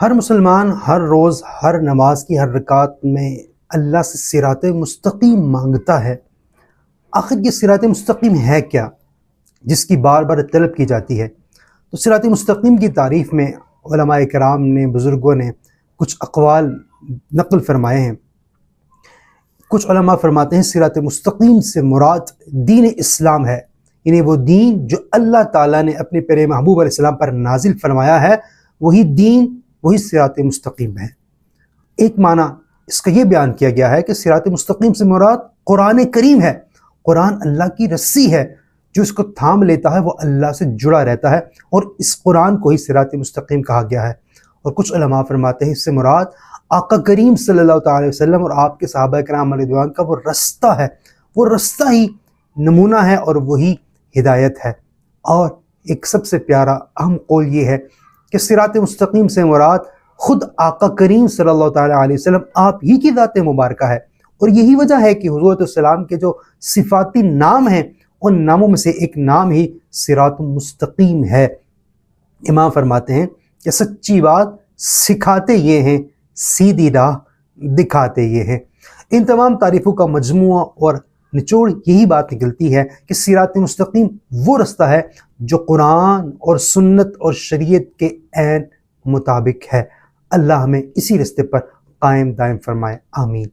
ہر مسلمان ہر روز ہر نماز کی ہر رکعت میں اللہ سے صراط مستقیم مانگتا ہے۔ آخر یہ صراط مستقیم ہے کیا جس کی بار بار طلب کی جاتی ہے؟ تو صراط مستقیم کی تعریف میں علماء کرام نے، بزرگوں نے کچھ اقوال نقل فرمائے ہیں۔ کچھ علماء فرماتے ہیں صراط مستقیم سے مراد دین اسلام ہے، یعنی وہ دین جو اللہ تعالیٰ نے اپنے پیارے محبوب علیہ السلام پر نازل فرمایا ہے، وہی دین، وہی صراط مستقیم ہے۔ ایک معنی اس کا یہ بیان کیا گیا ہے کہ صراط مستقیم سے مراد قرآن کریم ہے۔ قرآن اللہ کی رسی ہے، جو اس کو تھام لیتا ہے وہ اللہ سے جڑا رہتا ہے، اور اس قرآن کو ہی صراط مستقیم کہا گیا ہے۔ اور کچھ علماء فرماتے ہیں اس سے مراد آقا کریم صلی اللہ تعالی وسلم اور آپ کے صحابہ کرام علیہ رضوان کا وہ رستہ ہے، وہ رستہ ہی نمونہ ہے اور وہی ہدایت ہے۔ اور ایک سب سے پیارا اہم قول یہ ہے کہ صراط مستقیم سے مراد خود آقا کریم صلی اللہ تعالی علیہ وسلم آپ ہی کی ذات مبارکہ ہے، اور یہی وجہ ہے کہ حضور السلام کے جو صفاتی نام ہیں ان ناموں میں سے ایک نام ہی صراط مستقیم ہے۔ امام فرماتے ہیں کہ سچی بات سکھاتے یہ ہیں، سیدھی راہ دکھاتے یہ ہیں۔ ان تمام تعریفوں کا مجموعہ اور نچوڑ یہی بات نکلتی ہے کہ صراط مستقیم وہ رستہ ہے جو قرآن اور سنت اور شریعت کے عین مطابق ہے۔ اللہ ہمیں اسی رستے پر قائم دائم فرمائے، آمین۔